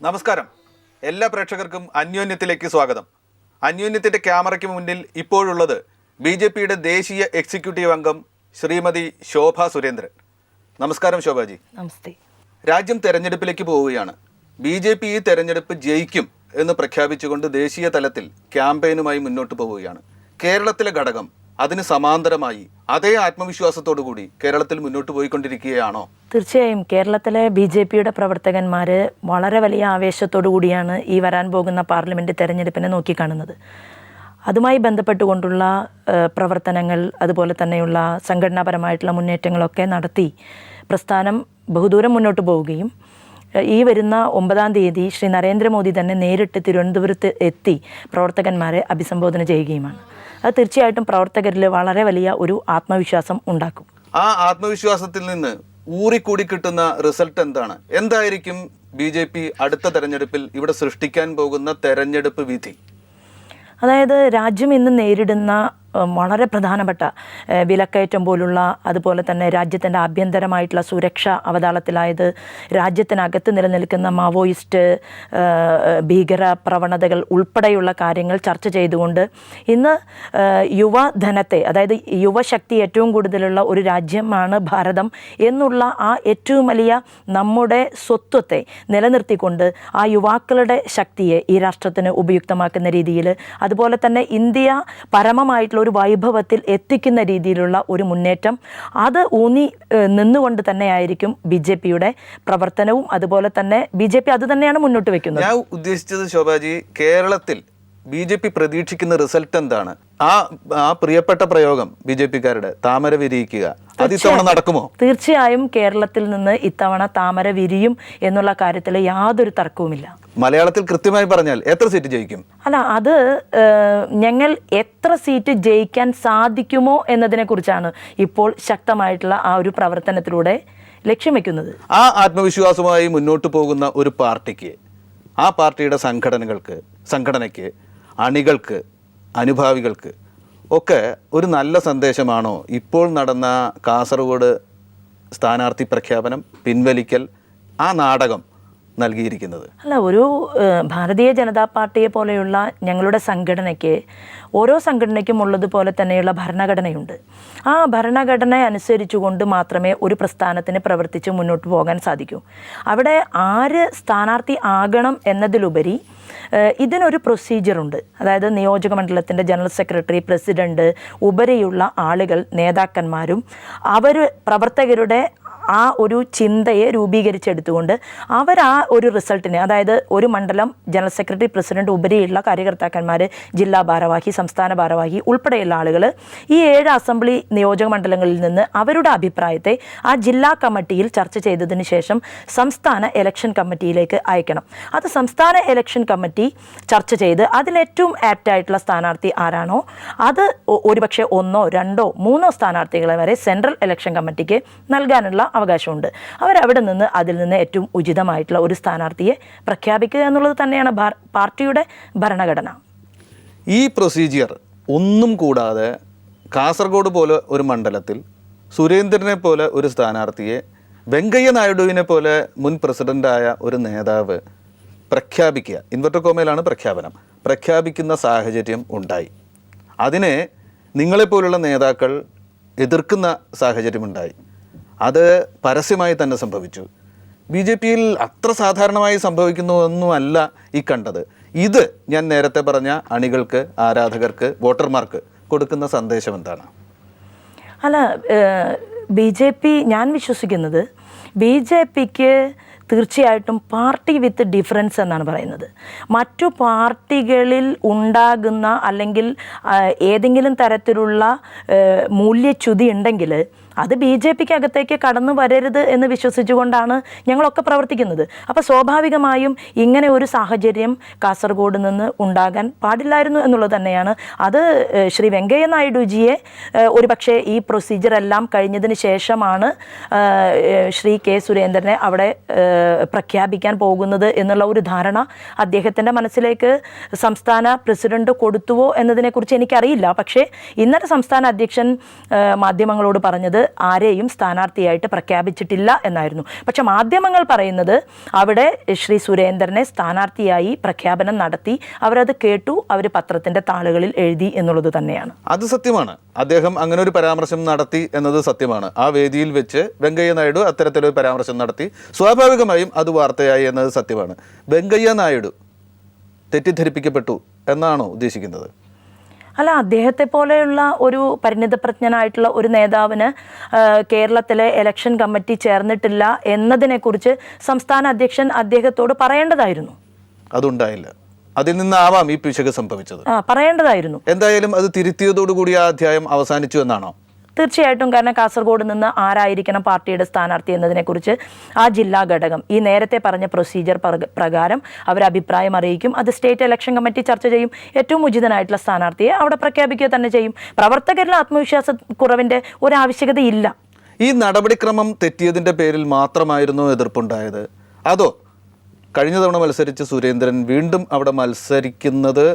നമസ്കാരം. എല്ലാ പ്രേക്ഷകർക്കും അന്യോന്യത്തിലേക്ക് സ്വാഗതം. അന്യോന്യത്തിൻ്റെ ക്യാമറയ്ക്ക് മുന്നിൽ ഇപ്പോഴുള്ളത് BJPയുടെ ദേശീയ എക്സിക്യൂട്ടീവ് അംഗം ശ്രീമതി ശോഭ സുരേന്ദ്രൻ. നമസ്കാരം ശോഭാജി. നമസ്തേ. രാജ്യം തെരഞ്ഞെടുപ്പിലേക്ക് പോവുകയാണ്. BJP ഈ തെരഞ്ഞെടുപ്പ് ജയിക്കും എന്ന് പ്രഖ്യാപിച്ചുകൊണ്ട് ദേശീയ തലത്തിൽ ക്യാമ്പയിനുമായി മുന്നോട്ട് പോവുകയാണ്. കേരളത്തിലെ ഘടകം അതിന് സമാന്തരമായി അതേ ആത്മവിശ്വാസത്തോടു കൂടി കേരളത്തിൽ മുന്നോട്ട് പോയിക്കൊണ്ടിരിക്കുകയാണോ? തീർച്ചയായും കേരളത്തിലെ BJPയുടെ പ്രവർത്തകന്മാർ വളരെ വലിയ ആവേശത്തോടു കൂടിയാണ് ഈ വരാൻ പോകുന്ന പാർലമെൻറ്റ് തെരഞ്ഞെടുപ്പിനെ നോക്കിക്കാണുന്നത്. അതുമായി ബന്ധപ്പെട്ടുകൊണ്ടുള്ള പ്രവർത്തനങ്ങൾ, അതുപോലെ തന്നെയുള്ള സംഘടനാപരമായിട്ടുള്ള മുന്നേറ്റങ്ങളൊക്കെ നടത്തി പ്രസ്ഥാനം ബഹുദൂരം മുന്നോട്ട് പോവുകയും ഈ വരുന്ന 9-ാം തീയതി ശ്രീ നരേന്ദ്രമോദി തന്നെ നേരിട്ട് തിരുവനന്തപുരത്ത് എത്തി പ്രവർത്തകന്മാരെ അഭിസംബോധന ചെയ്യുകയുമാണ്. അത് തീർച്ചയായിട്ടും പ്രവർത്തകരിൽ വളരെ വലിയ ഒരു ആത്മവിശ്വാസം ഉണ്ടാക്കും. ആ ആത്മവിശ്വാസത്തിൽ നിന്ന് ഊറിക്കൂടി കിട്ടുന്ന റിസൾട്ട് എന്താണ്? എന്തായിരിക്കും BJP അടുത്ത തെരഞ്ഞെടുപ്പിൽ ഇവിടെ സൃഷ്ടിക്കാൻ പോകുന്ന തെരഞ്ഞെടുപ്പ് വിധി? അതായത് രാജ്യം ഇന്ന് നേരിടുന്ന വളരെ പ്രധാനപ്പെട്ട വിലക്കയറ്റം പോലുള്ള, അതുപോലെ തന്നെ രാജ്യത്തിൻ്റെ ആഭ്യന്തരമായിട്ടുള്ള സുരക്ഷ അവതാളത്തിലായത്, രാജ്യത്തിനകത്ത് നിലനിൽക്കുന്ന മാവോയിസ്റ്റ് ഭീകര പ്രവണതകൾ ഉൾപ്പെടെയുള്ള കാര്യങ്ങൾ ചർച്ച ചെയ്തുകൊണ്ട് ഇന്ന് യുവധനത്തെ, അതായത് യുവശക്തി ഏറ്റവും കൂടുതലുള്ള ഒരു രാജ്യമാണ് ഭാരതം എന്നുള്ള ആ ഏറ്റവും വലിയ നമ്മുടെ സ്വത്വത്തെ നിലനിർത്തിക്കൊണ്ട് ആ യുവാക്കളുടെ ശക്തിയെ ഈ രാഷ്ട്രത്തിന് ഉപയുക്തമാക്കുന്ന രീതിയിൽ, അതുപോലെ തന്നെ ഇന്ത്യ പരമമായിട്ടുള്ള ഒരു വൈഭവത്തിൽ എത്തിക്കുന്ന രീതിയിലുള്ള ഒരു മുന്നേറ്റം, അത് ഊന്നി നിന്നുകൊണ്ട് തന്നെയായിരിക്കും BJPയുടെ പ്രവർത്തനവും. അതുപോലെ തന്നെ BJP അത് തന്നെയാണ് മുന്നോട്ട് വെക്കുന്നത്. ഞാൻ ഉദ്ദേശിച്ചത് ശോഭാജി, കേരളത്തിൽ BJP പ്രതീക്ഷിക്കുന്ന റിസൾട്ട് എന്താണ്? ആ പ്രിയപ്പെട്ട പ്രയോഗം BJPക്കാരുടെ താമര വിരിയിക്കുക, അത് ഇത്തവണ നടക്കുമോ? തീർച്ചയായും കേരളത്തിൽ നിന്ന് ഇത്തവണ താമര വിരിയും എന്നുള്ള കാര്യത്തിൽ യാതൊരു തർക്കവുമില്ല. മലയാളത്തിൽ കൃത്യമായി പറഞ്ഞാൽ എത്ര സീറ്റ് ജയിക്കും? അല്ല, അത് ഞങ്ങൾ എത്ര സീറ്റ് ജയിക്കാൻ സാധിക്കുമോ എന്നതിനെ കുറിച്ചാണ് ഇപ്പോൾ ശക്തമായിട്ടുള്ള ആ ഒരു പ്രവർത്തനത്തിലൂടെ ലക്ഷ്യം വെക്കുന്നത്. ആ ആത്മവിശ്വാസമായി മുന്നോട്ട് പോകുന്ന ഒരു പാർട്ടിക്ക്, ആ പാർട്ടിയുടെ സംഘടനയ്ക്ക്, അണികൾക്ക്, അനുഭാവികൾക്ക് ഒക്കെ ഒരു നല്ല സന്ദേശമാണോ ഇപ്പോൾ നടന്ന കാസർഗോഡ് സ്ഥാനാർത്ഥി പ്രഖ്യാപനം, പിൻവലിക്കൽ, ആ നാടകം നൽകിയിരിക്കുന്നത്? അല്ല, ഒരു ഭാരതീയ ജനതാ പാർട്ടിയെ പോലെയുള്ള ഞങ്ങളുടെ സംഘടനയ്ക്ക്, ഓരോ സംഘടനയ്ക്കും ഉള്ളതുപോലെ തന്നെയുള്ള ഭരണഘടനയുണ്ട്. ആ ഭരണഘടന അനുസരിച്ചുകൊണ്ട് മാത്രമേ ഒരു പ്രസ്ഥാനത്തിന് പ്രവർത്തിച്ച് മുന്നോട്ട് പോകാൻ സാധിക്കൂ. അവിടെ ആര് സ്ഥാനാർത്ഥി ആകണം എന്നതിലുപരി ഇതിനൊരു പ്രൊസീജിയറുണ്ട്. അതായത് നിയോജക മണ്ഡലത്തിൻ്റെ ജനറൽ സെക്രട്ടറി, പ്രസിഡന്റ് ഉപരിയുള്ള ആളുകൾ, നേതാക്കന്മാരും അവർ പ്രവർത്തകരുടെ ആ ഒരു ചിന്തയെ രൂപീകരിച്ചെടുത്തുകൊണ്ട് അവർ ആ ഒരു റിസൾട്ടിന്, അതായത് ഒരു മണ്ഡലം ജനറൽ സെക്രട്ടറി, പ്രസിഡന്റ് ഉപരിയുള്ള കാര്യകർത്താക്കന്മാർ, ജില്ലാ ഭാരവാഹി, സംസ്ഥാന ഭാരവാഹി ഉൾപ്പെടെയുള്ള ആളുകൾ ഈ 7 അസംബ്ലി നിയോജക മണ്ഡലങ്ങളിൽ നിന്ന് അവരുടെ അഭിപ്രായത്തെ ആ ജില്ലാ കമ്മിറ്റിയിൽ ചർച്ച ചെയ്തതിന് ശേഷം സംസ്ഥാന ഇലക്ഷൻ കമ്മിറ്റിയിലേക്ക് അയക്കണം. അത് സംസ്ഥാന ഇലക്ഷൻ കമ്മിറ്റി ചർച്ച ചെയ്ത് അതിലേറ്റവും ആപ്റ്റായിട്ടുള്ള സ്ഥാനാർത്ഥി ആരാണോ അത് ഒരുപക്ഷെ 1, 2, 3 സ്ഥാനാർത്ഥികളെ വരെ സെൻട്രൽ ഇലക്ഷൻ കമ്മിറ്റിക്ക് നൽകാനുള്ള അവകാശമുണ്ട്. അവരവിടെ നിന്ന് അതിൽ നിന്ന് ഏറ്റവും ഉചിതമായിട്ടുള്ള ഒരു സ്ഥാനാർത്ഥിയെ പ്രഖ്യാപിക്കുക എന്നുള്ളത് തന്നെയാണ് പാർട്ടിയുടെ ഭരണഘടന. ഈ പ്രൊസീജിയർ ഒന്നും കൂടാതെ കാസർഗോഡ് പോലെ ഒരു മണ്ഡലത്തിൽ സുരേന്ദ്രനെ പോലെ ഒരു സ്ഥാനാർത്ഥിയെ, വെങ്കയ്യ നായിഡുവിനെ പോലെ മുൻ പ്രസിഡന്റായ ഒരു നേതാവ് പ്രഖ്യാപിക്കുക, ഇൻവെർട്ടർ കോമയിലാണ് പ്രഖ്യാപിക്കുന്ന സാഹചര്യം ഉണ്ടായി. അതിനെ നിങ്ങളെപ്പോലുള്ള നേതാക്കൾ എതിർക്കുന്ന സാഹചര്യമുണ്ടായി. അത് പരസ്യമായി തന്നെ സംഭവിച്ചു. BJPയിൽ അത്ര സാധാരണമായി സംഭവിക്കുന്നതൊന്നുമല്ല ഈ കണ്ടത്. ഇത് ഞാൻ നേരത്തെ പറഞ്ഞ അണികൾക്ക്, ആരാധകർക്ക്, വോട്ടർമാർക്ക് കൊടുക്കുന്ന സന്ദേശം എന്താണ്? അല്ല, BJP, ഞാൻ വിശ്വസിക്കുന്നത് BJPക്ക് തീർച്ചയായിട്ടും പാർട്ടി വിത്ത് ഡിഫറൻസ് എന്നാണ് പറയുന്നത്. മറ്റു പാർട്ടികളിൽ ഉണ്ടാകുന്ന അല്ലെങ്കിൽ ഏതെങ്കിലും തരത്തിലുള്ള മൂല്യച്യുതി ഉണ്ടെങ്കിൽ അത് BJPക്ക് അകത്തേക്ക് കടന്നു വരരുത് എന്ന് വിശ്വസിച്ചുകൊണ്ടാണ് ഞങ്ങളൊക്കെ പ്രവർത്തിക്കുന്നത്. അപ്പോൾ സ്വാഭാവികമായും ഇങ്ങനെ ഒരു സാഹചര്യം കാസർഗോഡ് നിന്ന് ഉണ്ടാകാൻ പാടില്ലായിരുന്നു എന്നുള്ളത് തന്നെയാണ്. അത് ശ്രീ വെങ്കയ്യ നായിഡുജിയെ ഒരുപക്ഷെ ഈ പ്രൊസീജിയറെല്ലാം കഴിഞ്ഞതിന് ശേഷമാണ് ശ്രീ K. സുരേന്ദ്രനെ അവിടെ പ്രഖ്യാപിക്കാൻ പോകുന്നത് എന്നുള്ള ഒരു ധാരണ അദ്ദേഹത്തിൻ്റെ മനസ്സിലേക്ക് സംസ്ഥാന പ്രസിഡന്റ് കൊടുത്തുവോ എന്നതിനെക്കുറിച്ച് എനിക്കറിയില്ല. പക്ഷേ ഇന്നലെ സംസ്ഥാന അധ്യക്ഷൻ മാധ്യമങ്ങളോട് പറഞ്ഞത് ആരെയും സ്ഥാനാർത്ഥിയായിട്ട് പ്രഖ്യാപിച്ചിട്ടില്ല എന്നായിരുന്നു. പക്ഷെ മാധ്യമങ്ങൾ പറയുന്നത് അവിടെ ശ്രീ സുരേന്ദ്രനെ സ്ഥാനാർത്ഥിയായി പ്രഖ്യാപനം നടത്തി, അവരത് കേട്ടു, അവർ പത്രത്തിൻ്റെ താളുകളിൽ എഴുതി എന്നുള്ളത് തന്നെയാണ്. അത് സത്യമാണ്. അദ്ദേഹം അങ്ങനെ ഒരു പരാമർശം നടത്തി എന്നത് സത്യമാണ്. ആ വേദിയിൽ വെച്ച് വെങ്കയ്യ നായിഡു അത്തരത്തിലൊരു പരാമർശം നടത്തി, സ്വാഭാവികമായും അത് വാർത്തയായി എന്നത് സത്യമാണ്. വെങ്കയ്യ നായിഡു തെറ്റിദ്ധരിപ്പിക്കപ്പെട്ടു എന്നാണോ ഉദ്ദേശിക്കുന്നത്? അല്ല, അദ്ദേഹത്തെ പോലെയുള്ള ഒരു പരിണിതപ്രജ്ഞനായിട്ടുള്ള ഒരു നേതാവിന് കേരളത്തിലെ ഇലക്ഷൻ കമ്മിറ്റി ചേർന്നിട്ടില്ല എന്നതിനെക്കുറിച്ച് സംസ്ഥാന അധ്യക്ഷൻ അദ്ദേഹത്തോട് പറയേണ്ടതായിരുന്നു. അതുണ്ടായില്ല. അതിൽ നിന്നാവാം ഈ പിശക് സംഭവിച്ചത്. പറയേണ്ടതായിരുന്നു. എന്തായാലും അത് തിരുത്തിയതോടുകൂടി ആ അധ്യായം അവസാനിച്ചു എന്നാണോ? തീർച്ചയായിട്ടും. കാരണം കാസർഗോഡ് നിന്ന് ആരായിരിക്കണം പാർട്ടിയുടെ സ്ഥാനാർത്ഥി എന്നതിനെക്കുറിച്ച് ആ ജില്ലാ ഘടകം ഈ നേരത്തെ പറഞ്ഞ പ്രൊസീജിയർ പ്രകാരം അവർ അഭിപ്രായം അറിയിക്കും. അത് സ്റ്റേറ്റ് ഇലക്ഷൻ കമ്മിറ്റി ചർച്ച ചെയ്യും. ഏറ്റവും ഉചിതനായിട്ടുള്ള സ്ഥാനാർത്ഥിയെ അവിടെ പ്രഖ്യാപിക്കുക തന്നെ ചെയ്യും. പ്രവർത്തകരിൽ ആത്മവിശ്വാസ കുറവിൻ്റെ ഒരാവശ്യകതയില്ല. ഈ നടപടിക്രമം തെറ്റിയതിൻ്റെ പേരിൽ മാത്രമായിരുന്നു എതിർപ്പുണ്ടായത്? അതോ കഴിഞ്ഞ തവണ മത്സരിച്ച സുരേന്ദ്രൻ വീണ്ടും അവിടെ മത്സരിക്കുന്നത്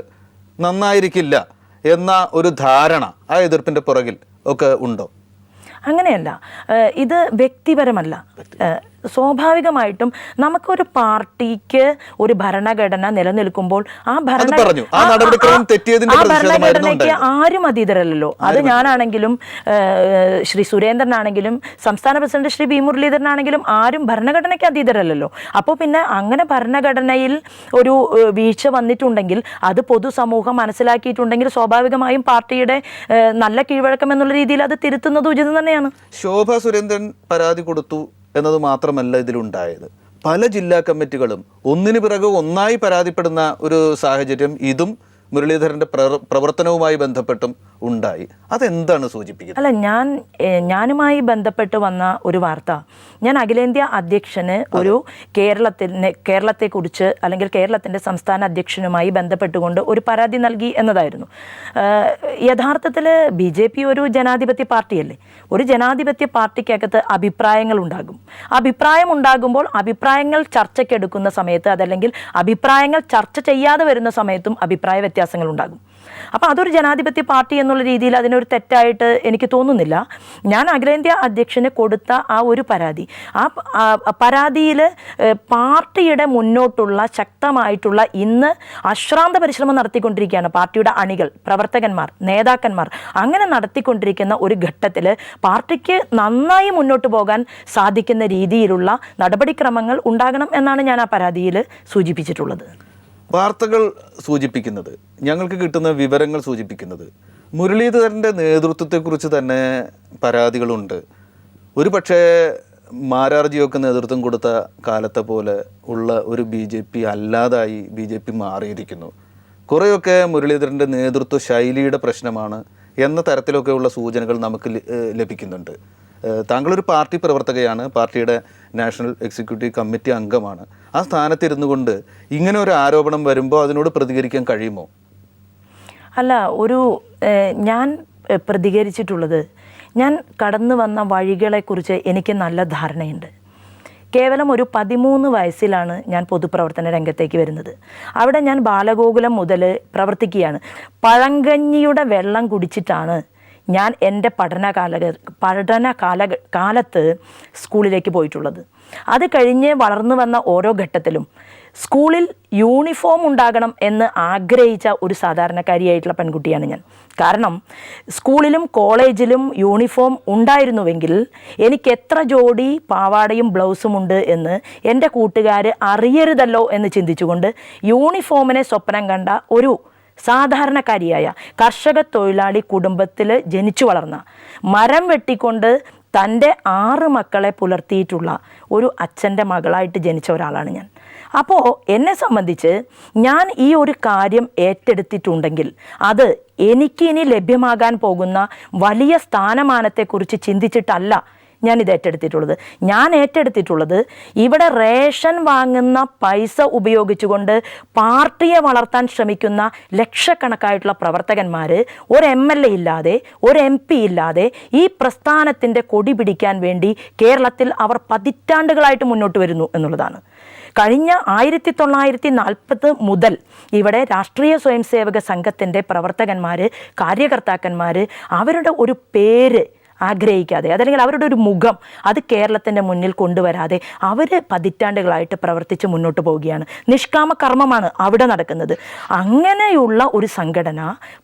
നന്നായിരിക്കില്ല എന്ന ഒരു ധാരണ ആ എതിർപ്പിൻ്റെ പുറകിൽ ഒക്കെ ഉണ്ടോ? അങ്ങനെയല്ല, ഇത് വ്യക്തിപരമല്ല. സ്വാഭാവികമായിട്ടും നമുക്കൊരു പാർട്ടിക്ക് ഒരു ഭരണഘടന നിലനിൽക്കുമ്പോൾ ആ ഭരണഘടനയ്ക്ക് ആരും അതീതരല്ലോ. അത് ഞാനാണെങ്കിലും ശ്രീ സുരേന്ദ്രനാണെങ്കിലും സംസ്ഥാന പ്രസിഡന്റ് ശ്രീ വി മുരളീധരനാണെങ്കിലും ആരും ഭരണഘടനയ്ക്ക് അതീതരല്ലോ. അപ്പോൾ പിന്നെ അങ്ങനെ ഭരണഘടനയിൽ ഒരു വീഴ്ച വന്നിട്ടുണ്ടെങ്കിൽ അത് പൊതുസമൂഹം മനസ്സിലാക്കിയിട്ടുണ്ടെങ്കിൽ സ്വാഭാവികമായും പാർട്ടിയുടെ നല്ല കീഴ്വഴക്കം എന്നുള്ള രീതിയിൽ അത് തിരുത്തുന്നത് ഉചിതം തന്നെയാണ്. ശോഭ സുരേന്ദ്രൻ പരാതി കൊടുത്തു എന്നത് മാത്രമല്ല ഇതിലുണ്ടായത്. പല ജില്ലാ കമ്മിറ്റികളും ഒന്നിനു പിറകെ ഒന്നായി പരാതിപ്പെടുന്ന ഒരു സാഹചര്യം ഇതും മുരളീധരൻ്റെ പ്രവർത്തനവുമായി ബന്ധപ്പെട്ടും ഉണ്ടായി. അതെന്താണ് സൂചിപ്പിക്കുന്നത്? അല്ല, ഞാനുമായി ബന്ധപ്പെട്ട് വന്ന ഒരു വാർത്ത, ഞാൻ അഖിലേന്ത്യാ അധ്യക്ഷന് ഒരു കേരളത്തെക്കുറിച്ച് അല്ലെങ്കിൽ കേരളത്തിൻ്റെ സംസ്ഥാന അധ്യക്ഷനുമായി ബന്ധപ്പെട്ടുകൊണ്ട് ഒരു പരാതി നൽകി എന്നതായിരുന്നു. യഥാർത്ഥത്തിൽ BJP ഒരു ജനാധിപത്യ പാർട്ടിയല്ലേ. ഒരു ജനാധിപത്യ പാർട്ടിക്കകത്ത് അഭിപ്രായങ്ങൾ ഉണ്ടാകും. അഭിപ്രായം ഉണ്ടാകുമ്പോൾ അഭിപ്രായങ്ങൾ ചർച്ചയ്ക്കെടുക്കുന്ന സമയത്ത് അതല്ലെങ്കിൽ അഭിപ്രായങ്ങൾ ചർച്ച ചെയ്യാതെ വരുന്ന സമയത്തും അഭിപ്രായ വ്യത്യാസങ്ങൾ ഉണ്ടാകും. അപ്പോൾ അതൊരു ജനാധിപത്യ പാർട്ടി എന്നുള്ള രീതിയിൽ അതിനൊരു തെറ്റായിട്ട് എനിക്ക് തോന്നുന്നില്ല. ഞാൻ അഖിലേന്ത്യാ അധ്യക്ഷന് കൊടുത്ത ആ ഒരു പരാതി, ആ പരാതിയിൽ പാർട്ടിയുടെ മുന്നോട്ടുള്ള ശക്തമായിട്ടുള്ള ഇന്ന് അശ്രാന്ത പരിശ്രമം നടത്തിക്കൊണ്ടിരിക്കുകയാണ് പാർട്ടിയുടെ അണികൾ, പ്രവർത്തകന്മാർ, നേതാക്കന്മാർ. അങ്ങനെ നടത്തിക്കൊണ്ടിരിക്കുന്ന ഒരു ഘട്ടത്തിൽ പാർട്ടിക്ക് നന്നായി മുന്നോട്ട് പോകാൻ സാധിക്കുന്ന രീതിയിലുള്ള നടപടിക്രമങ്ങൾ ഉണ്ടാകണം എന്നാണ് ഞാൻ ആ പരാതിയിൽ സൂചിപ്പിച്ചിട്ടുള്ളത്. വാർത്തകൾ സൂചിപ്പിക്കുന്നത്, ഞങ്ങൾക്ക് കിട്ടുന്ന വിവരങ്ങൾ സൂചിപ്പിക്കുന്നത് മുരളീധരൻ്റെ നേതൃത്വത്തെക്കുറിച്ച് തന്നെ പരാതികളുണ്ട്. ഒരു പക്ഷേ മാരാർജിയൊക്കെ നേതൃത്വം കൊടുത്ത കാലത്തെ പോലെ ഉള്ള ഒരു BJP അല്ലാതായി BJP മാറിയിരിക്കുന്നു. കുറേയൊക്കെ മുരളീധരൻ്റെ നേതൃത്വ ശൈലിയുടെ പ്രശ്നമാണ് എന്ന തരത്തിലൊക്കെയുള്ള സൂചനകൾ നമുക്ക് ലഭിക്കുന്നുണ്ട്. താങ്കളൊരു പാർട്ടി പ്രവർത്തകയാണ്, പാർട്ടിയുടെ നാഷണൽ എക്സിക്യൂട്ടീവ് കമ്മിറ്റി അംഗമാണ്. ആ സ്ഥാനത്തിരുന്നു കൊണ്ട് ഇങ്ങനെ ഒരു ആരോപണം വരുമ്പോൾ അതിനോട് പ്രതികരിക്കാൻ കഴിയുമോ? അല്ല, ഞാൻ പ്രതികരിച്ചിട്ടുള്ളത്, ഞാൻ കടന്നു വന്ന വഴികളെക്കുറിച്ച് എനിക്ക് നല്ല ധാരണയുണ്ട്. കേവലം ഒരു 13 വയസ്സിലാണ് ഞാൻ പൊതുപ്രവർത്തന രംഗത്തേക്ക് വരുന്നത്. അവിടെ ഞാൻ ബാലഗോകുലം മുതൽ പ്രവർത്തിക്കുകയാണ്. പഴങ്കഞ്ഞിയുടെ വെള്ളം കുടിച്ചിട്ടാണ് ഞാൻ എൻ്റെ കാലത്ത് സ്കൂളിലേക്ക് പോയിട്ടുള്ളത്. അത് കഴിഞ്ഞ് വളർന്നു വന്ന ഓരോ ഘട്ടത്തിലും സ്കൂളിൽ യൂണിഫോം ഉണ്ടാകണം എന്ന് ആഗ്രഹിച്ച ഒരു സാധാരണക്കാരിയായിട്ടുള്ള പെൺകുട്ടിയാണ് ഞാൻ. കാരണം സ്കൂളിലും കോളേജിലും യൂണിഫോം ഉണ്ടായിരുന്നുവെങ്കിൽ എനിക്ക് എത്ര ജോഡി പാവാടയും ബ്ലൗസും ഉണ്ട് എന്ന് എൻ്റെ കൂട്ടുകാർ അറിയരുതല്ലോ എന്ന് ചിന്തിച്ചുകൊണ്ട് യൂണിഫോമിനെ സ്വപ്നം കണ്ട ഒരു സാധാരണക്കാരിയായ കർഷക തൊഴിലാളി കുടുംബത്തിൽ ജനിച്ചു വളർന്ന, മരം വെട്ടിക്കൊണ്ട് തൻ്റെ 6 മക്കളെ പുലർത്തിയിട്ടുള്ള ഒരു അച്ഛൻ്റെ മകളായിട്ട് ജനിച്ച ഒരാളാണ് ഞാൻ. അപ്പോൾ എന്നെ സംബന്ധിച്ച് ഞാൻ ഈ ഒരു കാര്യം ഏറ്റെടുത്തിട്ടുണ്ടെങ്കിൽ അത് എനിക്ക് ഇനി ലഭ്യമാകാൻ പോകുന്ന വലിയ സ്ഥാനമാനത്തെക്കുറിച്ച് ചിന്തിച്ചിട്ടല്ല ഞാനിത് ഏറ്റെടുത്തിട്ടുള്ളത്. ഞാൻ ഏറ്റെടുത്തിട്ടുള്ളത് ഇവിടെ റേഷൻ വാങ്ങുന്ന പൈസ ഉപയോഗിച്ചുകൊണ്ട് പാർട്ടിയെ വളർത്താൻ ശ്രമിക്കുന്ന ലക്ഷക്കണക്കായിട്ടുള്ള പ്രവർത്തകന്മാർ ഒരു MLA ഇല്ലാതെ, ഒരു MP ഇല്ലാതെ ഈ പ്രസ്ഥാനത്തിൻ്റെ കൊടി പിടിക്കാൻ വേണ്ടി കേരളത്തിൽ അവർ പതിറ്റാണ്ടുകളായിട്ട് മുന്നോട്ട് വരുന്നു എന്നുള്ളതാണ്. കഴിഞ്ഞ 1940 മുതൽ ഇവിടെ രാഷ്ട്രീയ സ്വയംസേവക സംഘത്തിൻ്റെ പ്രവർത്തകന്മാർ, കാര്യകർത്താക്കന്മാർ അവരുടെ ഒരു പേര് ആഗ്രഹിക്കാതെ, അതല്ലെങ്കിൽ അവരുടെ ഒരു മുഖം അത് കേരളത്തിൻ്റെ മുന്നിൽ കൊണ്ടുവരാതെ അവർ പതിറ്റാണ്ടുകളായിട്ട് പ്രവർത്തിച്ച് മുന്നോട്ട് പോവുകയാണ്. നിഷ്കാമ കർമ്മമാണ് അവിടെ നടക്കുന്നത്. അങ്ങനെയുള്ള ഒരു സംഘടന,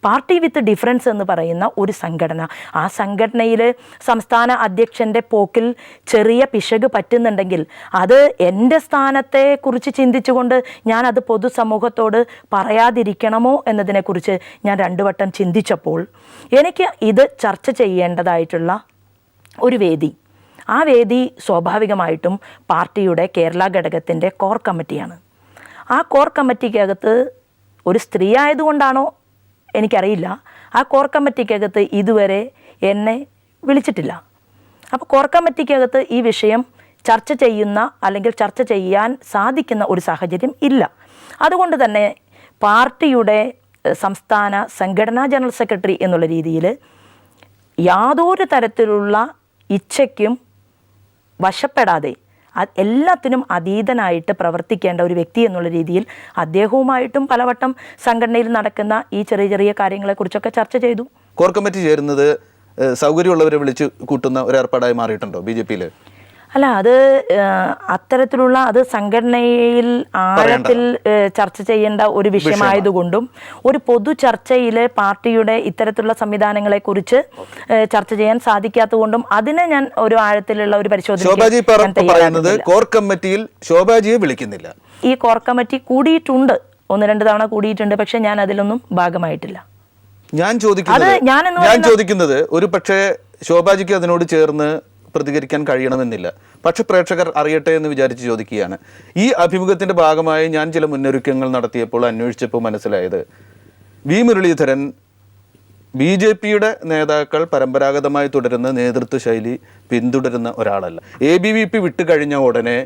പാർട്ടി വിത്ത് ഡിഫറൻസ് എന്ന് പറയുന്ന ഒരു സംഘടന, ആ സംഘടനയിൽ സംസ്ഥാന അധ്യക്ഷൻ്റെ പോക്കിൽ ചെറിയ പിശക് പറ്റുന്നുണ്ടെങ്കിൽ അത് എൻ്റെ സ്ഥാനത്തെക്കുറിച്ച് ചിന്തിച്ചുകൊണ്ട് ഞാനത് പൊതുസമൂഹത്തോട് പറയാതിരിക്കണമോ എന്നതിനെക്കുറിച്ച് ഞാൻ 2 വട്ടം ചിന്തിച്ചപ്പോൾ എനിക്ക് ഇത് ചർച്ച ചെയ്യേണ്ടതായിട്ടുള്ള ഒരു വേദി, ആ വേദി സ്വാഭാവികമായിട്ടും പാർട്ടിയുടെ കേരള ഘടകത്തിൻ്റെ കോർ കമ്മിറ്റിയാണ്. ആ കോർ കമ്മിറ്റിക്കകത്ത് ഒരു സ്ത്രീ ആയതുകൊണ്ടാണോ എനിക്കറിയില്ല, ആ കോർ കമ്മിറ്റിക്കകത്ത് ഇതുവരെ എന്നെ വിളിച്ചിട്ടില്ല. അപ്പോൾ കോർ കമ്മിറ്റിക്കകത്ത് ഈ വിഷയം ചർച്ച ചെയ്യുന്ന അല്ലെങ്കിൽ ചർച്ച ചെയ്യാൻ സാധിക്കുന്ന ഒരു സാഹചര്യം ഇല്ല. അതുകൊണ്ട് തന്നെ പാർട്ടിയുടെ സംസ്ഥാന സംഘടനാ ജനറൽ സെക്രട്ടറി എന്നുള്ള രീതിയിൽ യാതൊരു തരത്തിലുള്ള ഇച്ഛയ്ക്കും വശപ്പെടാതെ എല്ലാത്തിനും അതീതനായിട്ട് പ്രവർത്തിക്കേണ്ട ഒരു വ്യക്തി എന്നുള്ള രീതിയിൽ അദ്ദേഹവുമായിട്ടും പലവട്ടം സംഘടനയിൽ നടക്കുന്ന ഈ ചെറിയ ചെറിയ കാര്യങ്ങളെക്കുറിച്ചൊക്കെ ചർച്ച ചെയ്തു. കോർ കമ്മിറ്റി ചേരുന്നത് സൗകര്യമുള്ളവരെ വിളിച്ച് കൂട്ടുന്ന ഒരു ഏർപ്പാടായി മാറിയിട്ടുണ്ടോ BJP-യിൽ? അല്ല, അത് അത്തരത്തിലുള്ള അത് സംഘടനയിൽ ആഴത്തിൽ ചർച്ച ചെയ്യേണ്ട ഒരു വിഷയമായതുകൊണ്ടും ഒരു പൊതു ചർച്ചയിൽ പാർട്ടിയുടെ ഇത്തരത്തിലുള്ള സംവിധാനങ്ങളെക്കുറിച്ച് ചർച്ച ചെയ്യാൻ സാധിക്കാത്തതുകൊണ്ടും അതിനെ ഞാൻ ഒരു ആഴത്തിലുള്ള ഒരു പരിശോധന കോർ കമ്മിറ്റിയിൽ ശോഭാജിയെ വിളിക്കുന്നില്ല. ഈ കോർ കമ്മിറ്റി കൂടിയിട്ടുണ്ട്, 1-2 തവണ കൂടിയിട്ടുണ്ട്, പക്ഷെ ഞാൻ അതിലൊന്നും ഭാഗമായിട്ടില്ല. ഞാൻ ചോദിക്കുന്നത് ഒരു പക്ഷേ ശോഭാജിക്ക് അതിനോട് ചേർന്ന് പ്രതികരിക്കാൻ കഴിയണമെന്നില്ല. പക്ഷെ പ്രേക്ഷകർ അറിയട്ടെ എന്ന് വിചാരിച്ച് ചോദിക്കുകയാണ്. ഈ അഭിമുഖത്തിന്റെ ഭാഗമായി ഞാൻ ചില മുന്നൊരുക്കങ്ങൾ നടത്തിയപ്പോൾ അന്വേഷിച്ചപ്പോൾ മനസ്സിലായത് വി മുരളീധരൻ BJP-യുടെ നേതാക്കൾ പരമ്പരാഗതമായി തുടരുന്ന നേതൃത്വ ശൈലി പിന്തുടരുന്ന ഒരാളല്ല. ABVP വിട്ടുകഴിഞ്ഞ ഉടനെ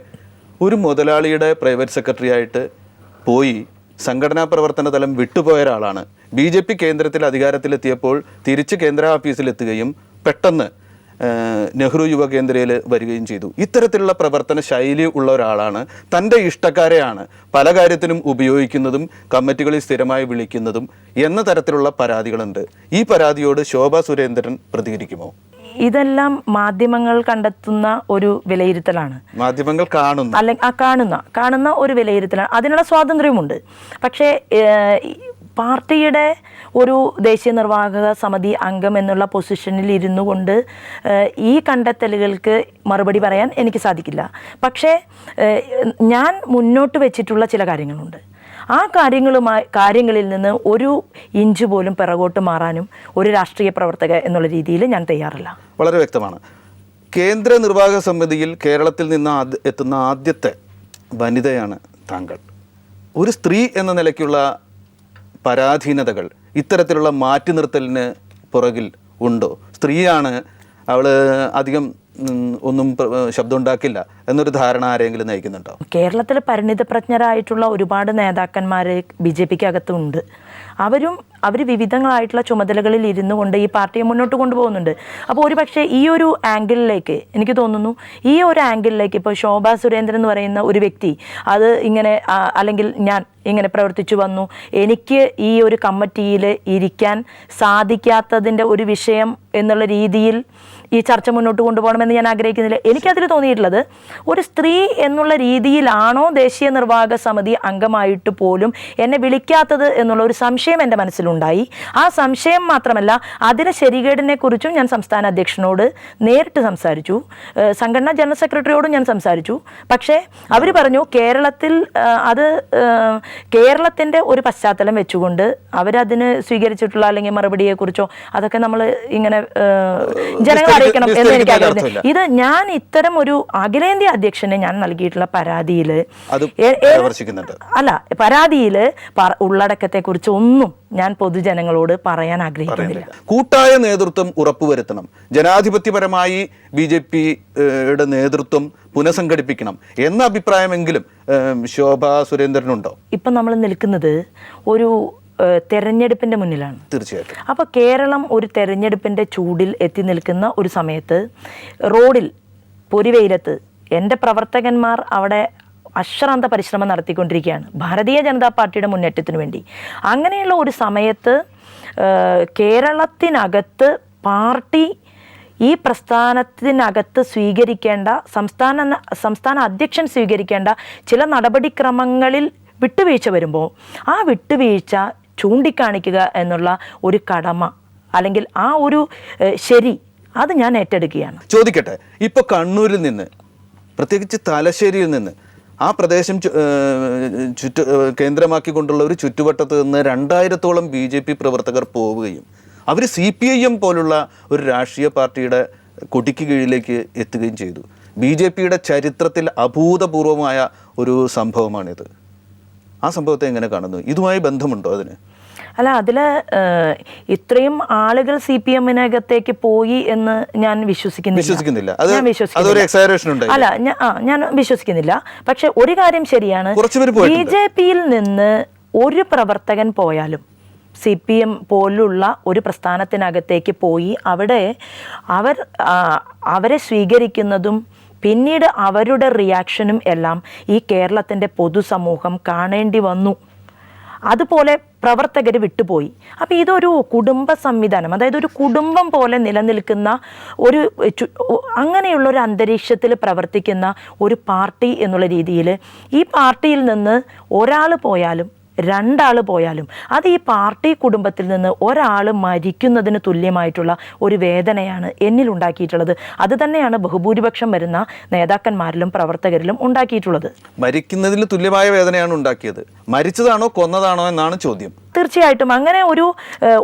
ഒരു മുതലാളിയുടെ പ്രൈവറ്റ് സെക്രട്ടറി ആയിട്ട് പോയി സംഘടനാ പ്രവർത്തന തലം വിട്ടുപോയ ഒരാളാണ്. BJP കേന്ദ്രത്തിൽ അധികാരത്തിലെത്തിയപ്പോൾ തിരിച്ച് കേന്ദ്ര ഓഫീസിലെത്തുകയും പെട്ടെന്ന് നെഹ്റു യുവ കേന്ദ്രയിൽ വരികയും ചെയ്തു. ഇത്തരത്തിലുള്ള പ്രവർത്തന ശൈലി ഉള്ള ഒരാളാണ്. തൻ്റെ ഇഷ്ടക്കാരെയാണ് പല കാര്യത്തിനും ഉപയോഗിക്കുന്നതും കമ്മിറ്റികളിൽ സ്ഥിരമായി വിളിക്കുന്നതും എന്ന തരത്തിലുള്ള പരാതികളുണ്ട്. ഈ പരാതിയോട് ശോഭാ സുരേന്ദ്രൻ പ്രതികരിക്കുമോ? ഇതെല്ലാം മാധ്യമങ്ങൾ കണ്ടെത്തുന്ന ഒരു വിലയിരുത്തലാണ്. മാധ്യമങ്ങൾ കാണുന്ന കാണുന്ന ഒരു വിലയിരുത്തലാണ്. അതിനുള്ള സ്വാതന്ത്ര്യമുണ്ട്. പക്ഷേ പാർട്ടിയുടെ ഒരു ദേശീയ നിർവാഹക സമിതി അംഗം എന്നുള്ള പൊസിഷനിൽ ഇരുന്നു കൊണ്ട് ഈ കണ്ടെത്തലുകൾക്ക് മറുപടി പറയാൻ എനിക്ക് സാധിക്കില്ല. പക്ഷേ ഞാൻ മുന്നോട്ട് വെച്ചിട്ടുള്ള ചില കാര്യങ്ങളുണ്ട്. ആ കാര്യങ്ങളിൽ നിന്ന് ഒരു ഇഞ്ച് പോലും പിറകോട്ട് മാറാനും ഒരു രാഷ്ട്രീയ പ്രവർത്തക എന്നുള്ള രീതിയിൽ ഞാൻ തയ്യാറല്ല. വളരെ വ്യക്തമാണ്. കേന്ദ്ര നിർവാഹക സമിതിയിൽ കേരളത്തിൽ നിന്ന് എത്തുന്ന ആദ്യത്തെ വനിതയാണ് താങ്കൾ. ഒരു സ്ത്രീ എന്ന നിലയ്ക്കുള്ള പരാധീനതകൾ ഇത്തരത്തിലുള്ള മാറ്റി നിർത്തലിന് പുറകിൽ ഉണ്ടോ? സ്ത്രീയാണ്, അവൾ അധികം ഒന്നും ശബ്ദം ഉണ്ടാക്കില്ല എന്നൊരു ധാരണ ആരെങ്കിലും നയിക്കുന്നുണ്ടോ? കേരളത്തിൽ പരിണിതപ്രജ്ഞരായിട്ടുള്ള ഒരുപാട് നേതാക്കന്മാർ BJP-ക്ക് അകത്തുണ്ട്. അവർ വിവിധങ്ങളായിട്ടുള്ള ചുമതലകളിൽ ഇരുന്നു കൊണ്ട് ഈ പാർട്ടിയെ മുന്നോട്ട് കൊണ്ടുപോകുന്നുണ്ട്. അപ്പോൾ ഒരുപക്ഷെ ഈ ഒരു ആംഗിളിലേക്ക് എനിക്ക് തോന്നുന്നു, ഈ ഒരു ആംഗിളിലേക്ക് ഇപ്പോൾ ശോഭാ സുരേന്ദ്രൻ എന്ന് പറയുന്ന ഒരു വ്യക്തി അത് ഇങ്ങനെ അല്ലെങ്കിൽ ഞാൻ ഇങ്ങനെ പ്രവർത്തിച്ചു വന്നു, എനിക്ക് ഈ ഒരു കമ്മിറ്റിയിൽ ഇരിക്കാൻ സാധിക്കാത്തതിൻ്റെ ഒരു വിഷയം എന്നുള്ള രീതിയിൽ ഈ ചർച്ച മുന്നോട്ട് കൊണ്ടുപോകണമെന്ന് ഞാൻ ആഗ്രഹിക്കുന്നില്ല. എനിക്കതിൽ തോന്നിയിട്ടുള്ളത് ഒരു സ്ത്രീ എന്നുള്ള രീതിയിലാണോ ദേശീയ നിർവാഹക സമിതി അംഗമായിട്ട് പോലും എന്നെ വിളിക്കാത്തത് എന്നുള്ള ഒരു സംശയം എൻ്റെ മനസ്സിലുണ്ടായി. ആ സംശയം മാത്രമല്ല, അതിന് ശരികേടിനെ കുറിച്ചും ഞാൻ സംസ്ഥാന അധ്യക്ഷനോട് നേരിട്ട് സംസാരിച്ചു, സംഘടനാ ജനറൽ സെക്രട്ടറിയോടും ഞാൻ സംസാരിച്ചു. പക്ഷേ അവർ പറഞ്ഞു കേരളത്തിൻ്റെ ഒരു പശ്ചാത്തലം വെച്ചുകൊണ്ട് അവരതിന് സ്വീകരിച്ചിട്ടുള്ള അല്ലെങ്കിൽ മറുപടിയെക്കുറിച്ചോ അതൊക്കെ നമ്മൾ ഇങ്ങനെ ജനങ്ങൾ അറിയിക്കണം എന്ന് എനിക്ക് ആഗ്രഹിക്കുന്നു. ഇത് ഞാൻ ഇത്തരം ഒരു അഖിലേന്ത്യാ അധ്യക്ഷനെ ഞാൻ നൽകിയിട്ടുള്ള പരാതിയിൽ ഉള്ളടക്കത്തെക്കുറിച്ച് ഒന്നും ഞാൻ പൊതുജനങ്ങളോട് പറയാൻ ആഗ്രഹിക്കുന്നില്ല. കൂട്ടായ നേതൃത്വം ഉറപ്പുവരുത്തണം, ജനാധിപത്യപരമായി BJP-യുടെ നേതൃത്വം പുനഃസംഘടിപ്പിക്കണം എന്ന അഭിപ്രായമെങ്കിലും ശോഭാ സുരേന്ദ്രനുണ്ടോ? ഇപ്പം നമ്മൾ നിൽക്കുന്നത് ഒരു തെരഞ്ഞെടുപ്പിൻ്റെ മുന്നിലാണ്. തീർച്ചയായിട്ടും. അപ്പോൾ കേരളം ഒരു തെരഞ്ഞെടുപ്പിൻ്റെ ചൂടിൽ എത്തി നിൽക്കുന്ന ഒരു സമയത്ത് റോഡിൽ പൊരിവെയിലത്ത് എൻ്റെ പ്രവർത്തകന്മാർ അവിടെ അശ്രാന്ത പരിശ്രമം നടത്തിക്കൊണ്ടിരിക്കുകയാണ് ഭാരതീയ ജനതാ പാർട്ടിയുടെ മുന്നേറ്റത്തിന് വേണ്ടി. അങ്ങനെയുള്ള ഒരു സമയത്ത് കേരളത്തിനകത്ത് പാർട്ടി ഈ പ്രസ്ഥാനത്തിനകത്ത് സ്വീകരിക്കേണ്ട സംസ്ഥാന അധ്യക്ഷൻ സ്വീകരിക്കേണ്ട ചില നടപടിക്രമങ്ങളിൽ വിട്ടുവീഴ്ച വരുമ്പോൾ ആ വിട്ടുവീഴ്ച ചൂണ്ടിക്കാണിക്കുക എന്നുള്ള ഒരു കടമ അല്ലെങ്കിൽ ആ ഒരു ശരി അത് ഞാൻ ഏറ്റെടുക്കുകയാണ്. ചോദിക്കട്ടെ, ഇപ്പോൾ കണ്ണൂരിൽ നിന്ന്, പ്രത്യേകിച്ച് തലശ്ശേരിയിൽ നിന്ന്, ആ പ്രദേശം കേന്ദ്രമാക്കിക്കൊണ്ടുള്ള ഒരു ചുറ്റുവട്ടത്ത് നിന്ന് 2000-ഓളം BJP പ്രവർത്തകർ പോവുകയും അവർ CPIM പോലുള്ള ഒരു രാഷ്ട്രീയ പാർട്ടിയുടെ കൊടിക്ക് കീഴിലേക്ക് എത്തുകയും ചെയ്തു. BJPയുടെ ചരിത്രത്തിൽ അഭൂതപൂർവമായ ഒരു സംഭവമാണിത്. ആ സംഭവത്തെ എങ്ങനെ കാണുന്നു? ഇതുമായി ബന്ധമുണ്ടോ അതിന്? അല്ല, അതിൽ ഇത്രയും ആളുകൾ CPM-നകത്തേക്ക് പോയി എന്ന് ഞാൻ വിശ്വസിക്കുന്നില്ല. അല്ല, ഞാൻ വിശ്വസിക്കുന്നില്ല. പക്ഷെ ഒരു കാര്യം ശരിയാണ്, BJP-യിൽ നിന്ന് ഒരു പ്രവർത്തകൻ പോയാലും CPM പോലുള്ള ഒരു പ്രസ്ഥാനത്തിനകത്തേക്ക് പോയി അവരെ സ്വീകരിക്കുന്നതും പിന്നീട് അവരുടെ റിയാക്ഷനും എല്ലാം ഈ കേരളത്തിൻ്റെ പൊതുസമൂഹം കാണേണ്ടി വന്നു. അതുപോലെ പ്രവർത്തകർ വിട്ടുപോയി. അപ്പോൾ ഇതൊരു കുടുംബ സംവിധാനം, അതായത് ഒരു കുടുംബം പോലെ നിലനിൽക്കുന്ന അങ്ങനെയുള്ളൊരു അന്തരീക്ഷത്തിൽ പ്രവർത്തിക്കുന്ന ഒരു പാർട്ടി എന്നുള്ള രീതിയിൽ ഈ പാർട്ടിയിൽ നിന്ന് ഒരാൾ പോയാലും 2 ആൾ പോയാലും അത് ഈ പാർട്ടി കുടുംബത്തിൽ നിന്ന് ഒരാൾ മരിക്കുന്നതിന് തുല്യമായിട്ടുള്ള ഒരു വേദനയാണ് എന്നിലുണ്ടാക്കിയിട്ടുള്ളത്. അത് തന്നെയാണ് ബഹുഭൂരിപക്ഷം വരുന്ന നേതാക്കന്മാരിലും പ്രവർത്തകരിലും ഉണ്ടാക്കിയിട്ടുള്ളത്. മരിക്കുന്നതിൽ തുല്യമായ വേദനയാണ് ഉണ്ടാക്കിയത്. മരിച്ചതാണോ കൊന്നതാണോ എന്നാണ് ചോദ്യം. തീർച്ചയായിട്ടും അങ്ങനെ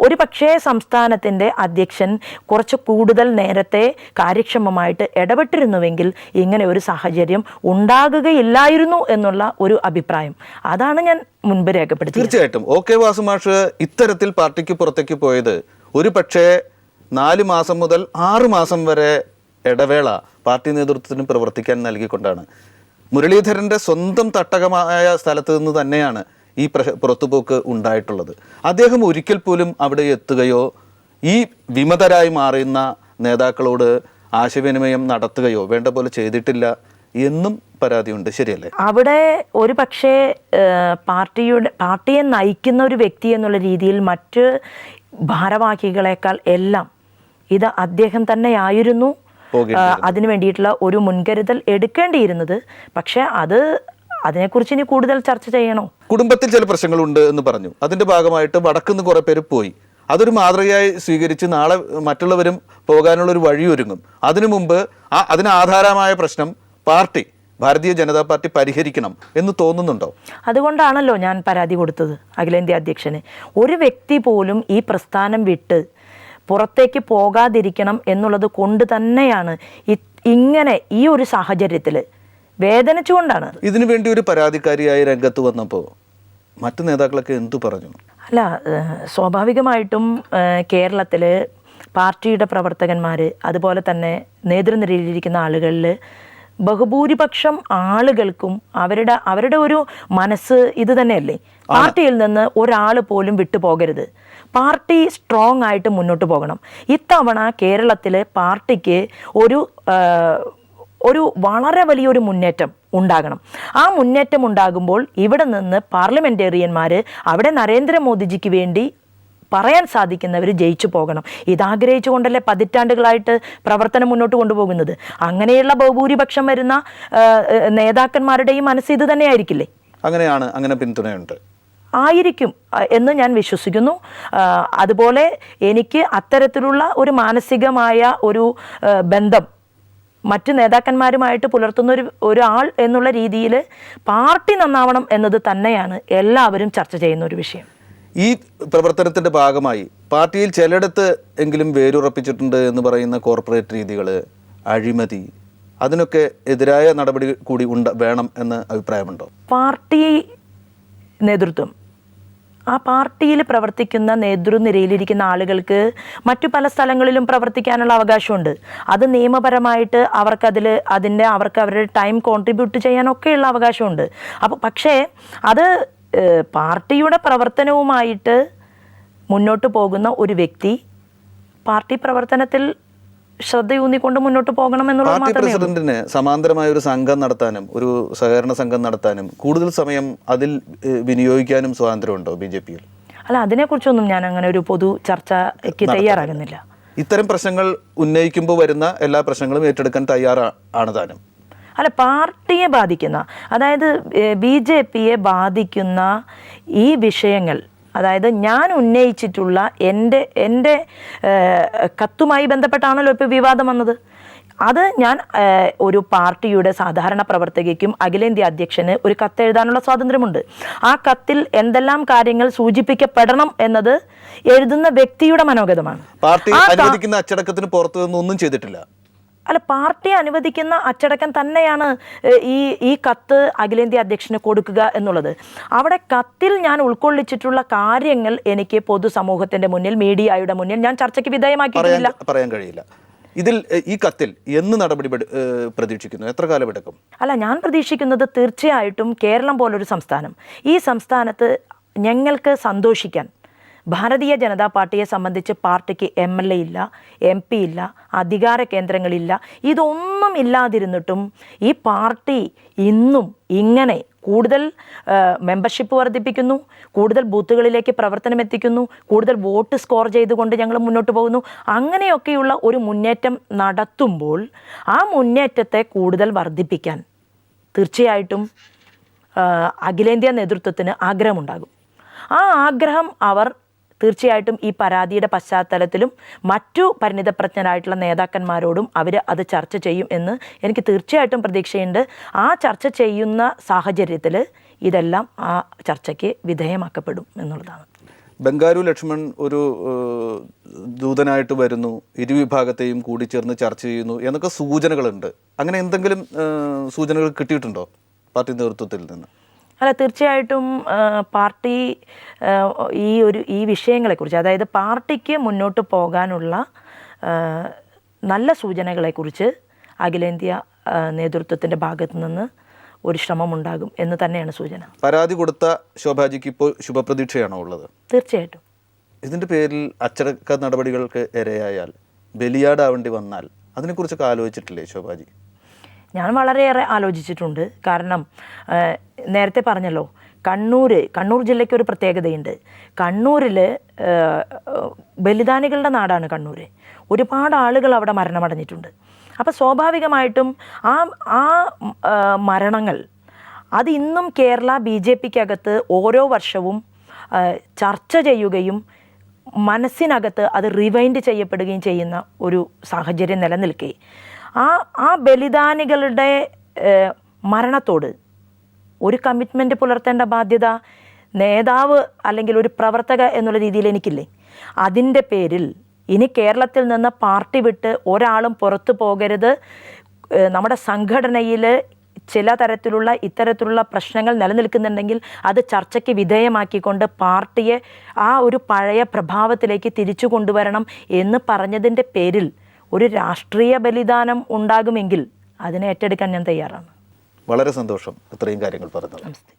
ഒരു പക്ഷേ സംസ്ഥാനത്തിൻ്റെ അധ്യക്ഷൻ കുറച്ച് കൂടുതൽ നേരത്തെ കാര്യക്ഷമമായിട്ട് ഇടപെട്ടിരുന്നുവെങ്കിൽ ഇങ്ങനെ ഒരു സാഹചര്യം ഉണ്ടാകുകയില്ലായിരുന്നു എന്നുള്ള ഒരു അഭിപ്രായം അതാണ് ഞാൻ മുൻപ് രേഖപ്പെടുത്തിയത്. തീർച്ചയായിട്ടും OK വാസു മാഷ് ഇത്തരത്തിൽ പാർട്ടിക്ക് പുറത്തേക്ക് പോയത് ഒരു പക്ഷേ 4 മാസം മുതൽ 6 മാസം വരെ ഇടവേള പാർട്ടി നേതൃത്വത്തിന് പ്രവർത്തിക്കാൻ നൽകിക്കൊണ്ടാണ്. മുരളീധരൻ്റെ സ്വന്തം തട്ടകമായ സ്ഥലത്ത് നിന്ന് തന്നെയാണ് ഈ പുറത്തുപോക്ക് ഉണ്ടായിട്ടുള്ളത്. അദ്ദേഹം ഒരിക്കൽ പോലും അവിടെ എത്തുകയോ ഈ വിമതരായി മാറുന്ന നേതാക്കളോട് ആശയവിനിമയം നടത്തുകയോ വേണ്ട പോലെ ചെയ്തിട്ടില്ല എന്നും പരാതിയുണ്ട്. ശരിയല്ലേ? അവിടെ ഒരു പക്ഷേ പാർട്ടിയെ നയിക്കുന്ന ഒരു വ്യക്തി എന്നുള്ള രീതിയിൽ മറ്റ് ഭാരവാഹികളെക്കാൾ എല്ലാം ഇത് അദ്ദേഹം തന്നെയായിരുന്നു അതിനു വേണ്ടിയിട്ടുള്ള ഒരു മുൻകരുതൽ എടുക്കേണ്ടിയിരുന്നത്. പക്ഷേ അതിനെക്കുറിച്ച് ഇനി കൂടുതൽ ചർച്ച ചെയ്യണോ? കുടുംബത്തിൽ ചില പ്രശ്നങ്ങളുണ്ട് എന്ന് പറഞ്ഞു. അതിന്റെ ഭാഗമായിട്ട് വടക്കുന്ന് കുറെ പേര് പോയി. അതൊരു മാതൃകയായി സ്വീകരിച്ച് നാളെ മറ്റുള്ളവരും പോകാനുള്ള ഒരു വഴിയൊരുങ്ങും. അതിനു മുമ്പ് അതിന് ആധാരമായ പ്രശ്നം ഭാരതീയ ജനതാ പാർട്ടി പരിഹരിക്കണം എന്ന് തോന്നുന്നുണ്ടോ? അതുകൊണ്ടാണല്ലോ ഞാൻ പരാതി കൊടുത്തത് അഖിലേന്ത്യാ അധ്യക്ഷന്. ഒരു വ്യക്തി പോലും ഈ പ്രസ്ഥാനം വിട്ട് പുറത്തേക്ക് പോകാതിരിക്കണം എന്നുള്ളത് കൊണ്ട് തന്നെയാണ് ഇങ്ങനെ ഈ ഒരു സാഹചര്യത്തിൽ വേദനിച്ചുകൊണ്ടാണ്. ഇതിനു വേണ്ടി ഒരു പരാതിക്കാരിയായി രംഗത്ത് വന്നപ്പോൾ മറ്റു നേതാക്കളൊക്കെ എന്തു പറഞ്ഞു? അല്ല, സ്വാഭാവികമായിട്ടും കേരളത്തിൽ പാർട്ടിയുടെ പ്രവർത്തകന്മാർ അതുപോലെ തന്നെ നേതൃനിരയിലിരിക്കുന്ന ആളുകളിൽ ബഹുഭൂരിപക്ഷം ആളുകൾക്കും അവരുടെ ഒരു മനസ്സ് ഇത് തന്നെയല്ലേ, പാർട്ടിയിൽ നിന്ന് ഒരാൾ പോലും വിട്ടുപോകരുത്, പാർട്ടി സ്ട്രോങ് ആയിട്ട് മുന്നോട്ട് പോകണം. ഇത്തവണ കേരളത്തിലെ പാർട്ടിക്ക് ഒരു വളരെ വലിയൊരു മുന്നേറ്റം ഉണ്ടാകണം. ആ മുന്നേറ്റം ഉണ്ടാകുമ്പോൾ ഇവിടെ നിന്ന് പാർലമെൻറ്റേറിയന്മാർ അവിടെ നരേന്ദ്രമോദിജിക്ക് വേണ്ടി പറയാൻ സാധിക്കുന്നവർ ജയിച്ചു പോകണം. ഇതാഗ്രഹിച്ചുകൊണ്ടല്ലേ പതിറ്റാണ്ടുകളായിട്ട് പ്രവർത്തനം മുന്നോട്ട് കൊണ്ടുപോകുന്നത്. അങ്ങനെയുള്ള ബഹുഭൂരിപക്ഷം വരുന്ന നേതാക്കന്മാരുടെയും മനസ്സ് ഇത് തന്നെയായിരിക്കില്ലേ? അങ്ങനെയാണ്, അങ്ങനെ പിന്തുണയുണ്ട് ആയിരിക്കും എന്ന് ഞാൻ വിശ്വസിക്കുന്നു. അതുപോലെ എനിക്ക് അത്തരത്തിലുള്ള ഒരു മാനസികമായ ഒരു ബന്ധം മറ്റ് നേതാക്കന്മാരുമായിട്ട് പുലർത്തുന്ന ഒരാൾ എന്നുള്ള രീതിയിൽ പാർട്ടി നന്നാവണം എന്നത് തന്നെയാണ് എല്ലാവരും ചർച്ച ചെയ്യുന്ന ഒരു വിഷയം. ഈ പ്രവർത്തനത്തിൻ്റെ ഭാഗമായി പാർട്ടിയിൽ ചിലയിടത്ത് എങ്കിലും വേരുറപ്പിച്ചിട്ടുണ്ട് എന്ന് പറയുന്ന കോർപ്പറേറ്റ് രീതികൾ, അഴിമതി, അതിനൊക്കെ എതിരായ നടപടി കൂടി വേണം എന്ന് അഭിപ്രായമുണ്ടോ? പാർട്ടി നേതൃത്വം, ആ പാർട്ടിയിൽ പ്രവർത്തിക്കുന്ന നേതൃനിരയിലിരിക്കുന്ന ആളുകൾക്ക് മറ്റു പല സ്ഥലങ്ങളിലും പ്രവർത്തിക്കാനുള്ള അവകാശമുണ്ട്. അത് നിയമപരമായിട്ട് അവർക്ക് അവരുടെ ടൈം കോൺട്രിബ്യൂട്ട് ചെയ്യാനൊക്കെയുള്ള അവകാശമുണ്ട്. പക്ഷേ അത് പാർട്ടിയുടെ പ്രവർത്തനവുമായിട്ട് മുന്നോട്ട് പോകുന്ന ഒരു വ്യക്തി പാർട്ടി പ്രവർത്തനത്തിൽ ശ്രദ്ധയൂന്നിക്കൊണ്ട് മുന്നോട്ട് പോകണമെന്നുള്ളത് മാത്രമേ. പ്രസിഡന്റിന് സമാന്തരമായ ഒരു സംഘം നടത്താനും ഒരു സഹകരണ സംഘം നടത്താനും കൂടുതൽ സമയം അതിൽ വിനിയോഗിക്കാനും സ്വാതന്ത്ര്യമുണ്ടോ BJP-യിൽ? അല്ല, അതിനെക്കുറിച്ചൊന്നും ഞാൻ അങ്ങനെ ഒരു പൊതു ചർച്ചയ്ക്ക് തയ്യാറാകുന്നില്ല. ഇത്തരം പ്രശ്നങ്ങൾ ഉന്നയിക്കുമ്പോൾ വരുന്ന എല്ലാ പ്രശ്നങ്ങളും ഏറ്റെടുക്കാൻ തയ്യാറാണ് താനും. അല്ല, പാർട്ടിയെ ബാധിക്കുന്ന, അതായത് BJPയെ ബാധിക്കുന്ന ഈ വിഷയങ്ങൾ, അതായത് ഞാൻ ഉന്നയിച്ചിട്ടുള്ള എൻ്റെ കത്തുമായി ബന്ധപ്പെട്ടാണല്ലോ ഇപ്പോൾ വിവാദം വന്നത്. അത് ഞാൻ ഒരു പാർട്ടിയുടെ സാധാരണ പ്രവർത്തകയ്ക്കും അഖിലേന്ത്യാ അധ്യക്ഷന് ഒരു കത്ത് എഴുതാനുള്ള സ്വാതന്ത്ര്യമുണ്ട്. ആ കത്തിൽ എന്തെല്ലാം കാര്യങ്ങൾ സൂചിപ്പിക്കപ്പെടണം എന്നത് എഴുതുന്ന വ്യക്തിയുടെ മനോഗതമാണ്. പാർട്ടി അനുവദിക്കുന്ന അച്ചടക്കത്തിന് പുറത്തു നിന്നൊന്നും ചെയ്തിട്ടില്ല. അല്ല, പാർട്ടി അനുവദിക്കുന്ന അച്ചടക്കം തന്നെയാണ് ഈ കത്ത് അഖിലേന്ത്യാ അധ്യക്ഷന് കൊടുക്കുക എന്നുള്ളത്. അവിടെ കത്തിൽ ഞാൻ ഉൾക്കൊള്ളിച്ചിട്ടുള്ള കാര്യങ്ങൾ എനിക്ക് പൊതുസമൂഹത്തിന്റെ മുന്നിൽ, മീഡിയയുടെ മുന്നിൽ ഞാൻ ചർച്ചയ്ക്ക് വിധേയമാക്കിയിട്ടില്ല. പറയാൻ കഴിയില്ല. ഇതിൽ ഈ കത്തിൽ എന്ന് നടപടി പ്രതീക്ഷിക്കുന്നു? എത്ര കാലം എടുക്കും? അല്ല, ഞാൻ പ്രതീക്ഷിക്കുന്നത് തീർച്ചയായിട്ടും കേരളം പോലൊരു സംസ്ഥാനം, ഈ സംസ്ഥാനത്ത് ഞങ്ങൾക്ക് സന്തോഷിക്കാൻ, ഭാരതീയ ജനതാ പാർട്ടിയെ സംബന്ധിച്ച് പാർട്ടിക്ക് MLA ഇല്ല, MP ഇല്ല, അധികാര കേന്ദ്രങ്ങളില്ല, ഇതൊന്നും ഇല്ലാതിരുന്നിട്ടും ഈ പാർട്ടി ഇന്നും ഇങ്ങനെ കൂടുതൽ മെമ്പർഷിപ്പ് വർദ്ധിപ്പിക്കുന്നു, കൂടുതൽ ബൂത്തുകളിലേക്ക് പ്രവർത്തനം എത്തിക്കുന്നു, കൂടുതൽ വോട്ട് സ്കോർ ചെയ്തുകൊണ്ട് ഞങ്ങൾ മുന്നോട്ട് പോകുന്നു. അങ്ങനെയൊക്കെയുള്ള ഒരു മുന്നേറ്റം നടത്തുമ്പോൾ ആ മുന്നേറ്റത്തെ കൂടുതൽ വർദ്ധിപ്പിക്കാൻ തീർച്ചയായിട്ടും അഖിലേന്ത്യാ നേതൃത്വത്തിന് ആഗ്രഹമുണ്ടാകും. ആ ആഗ്രഹം അവർ തീർച്ചയായിട്ടും ഈ പരാതിയുടെ പശ്ചാത്തലത്തിലും മറ്റു പരിണിതപ്രജ്ഞരായിട്ടുള്ള നേതാക്കന്മാരോടും അവർ അത് ചർച്ച ചെയ്യും എന്ന് എനിക്ക് തീർച്ചയായിട്ടും പ്രതീക്ഷയുണ്ട്. ആ ചർച്ച ചെയ്യുന്ന സാഹചര്യത്തിൽ ഇതെല്ലാം ആ ചർച്ചയ്ക്ക് വിധേയമാക്കപ്പെടും എന്നുള്ളതാണ്. ബംഗാരു ലക്ഷ്മൺ ഒരു ദൂതനായിട്ട് വരുന്നു, ഇരുവിഭാഗത്തെയും കൂടി ചേർന്ന് ചർച്ച ചെയ്യുന്നു എന്നൊക്കെ സൂചനകളുണ്ട്. അങ്ങനെ എന്തെങ്കിലും സൂചനകൾ കിട്ടിയിട്ടുണ്ടോ പാർട്ടി നേതൃത്വത്തിൽ നിന്ന്? അല്ല, തീർച്ചയായിട്ടും പാർട്ടി ഈ വിഷയങ്ങളെക്കുറിച്ച്, അതായത് പാർട്ടിക്ക് മുന്നോട്ട് പോകാനുള്ള നല്ല സൂചനകളെക്കുറിച്ച് അഖിലേന്ത്യാ നേതൃത്വത്തിൻ്റെ ഭാഗത്തു നിന്ന് ഒരു ശ്രമമുണ്ടാകും എന്ന് തന്നെയാണ് സൂചന. പരാതി കൊടുത്ത ശോഭാജിക്ക് ഇപ്പോൾ ശുഭപ്രതീക്ഷയാണോ ഉള്ളത്? തീർച്ചയായിട്ടും. ഇതിൻ്റെ പേരിൽ അച്ചടക്ക നടപടികൾക്ക് ഇരയായാൽ, ബലിയാടാവേണ്ടി വന്നാൽ അതിനെക്കുറിച്ചൊക്കെ ആലോചിച്ചിട്ടില്ലേ ശോഭാജി? ഞാൻ വളരെയേറെ ആലോചിച്ചിട്ടുണ്ട്. കാരണം നേരത്തെ പറഞ്ഞല്ലോ, കണ്ണൂർ ജില്ലയ്ക്ക് ഒരു പ്രത്യേകതയുണ്ട്. കണ്ണൂരിൽ ബലിദാനികളുടെ നാടാണ് കണ്ണൂർ. ഒരുപാട് ആളുകൾ അവിടെ മരണമടഞ്ഞിട്ടുണ്ട്. അപ്പോൾ സ്വാഭാവികമായിട്ടും ആ മരണങ്ങൾ അത് ഇന്നും കേരള BJPക്കകത്ത് ഓരോ വർഷവും ചർച്ച ചെയ്യുകയും മനസ്സിനകത്ത് അത് റിവൈൻഡ് ചെയ്യപ്പെടുകയും ചെയ്യുന്ന ഒരു സാഹചര്യം നിലനിൽക്കെ ആ ബലിദാനികളുടെ മരണത്തോട് ഒരു കമ്മിറ്റ്മെൻറ്റ് പുലർത്തേണ്ട ബാധ്യത നേതാവ് അല്ലെങ്കിൽ ഒരു പ്രവർത്തക എന്നുള്ള രീതിയിൽ എനിക്കില്ലേ? അതിൻ്റെ പേരിൽ ഇനി കേരളത്തിൽ നിന്ന് പാർട്ടി വിട്ട് ഒരാളും പുറത്തു പോകരുത്, നമ്മുടെ സംഘടനയിൽ ചില തരത്തിലുള്ള ഇത്തരത്തിലുള്ള പ്രശ്നങ്ങൾ നിലനിൽക്കുന്നുണ്ടെങ്കിൽ അത് ചർച്ചയ്ക്ക് വിധേയമാക്കിക്കൊണ്ട് പാർട്ടിയെ ആ ഒരു പഴയ പ്രഭാവത്തിലേക്ക് തിരിച്ചു കൊണ്ടുവരണം എന്ന് പറഞ്ഞതിൻ്റെ പേരിൽ ഒരു രാഷ്ട്രീയ ബലിദാനം ഉണ്ടാകുമെങ്കിൽ അതിനെ ഏറ്റെടുക്കാൻ ഞാൻ തയ്യാറാണ്. വളരെ സന്തോഷം ഇത്രയും കാര്യങ്ങൾ പറഞ്ഞത്. നമസ്തേ.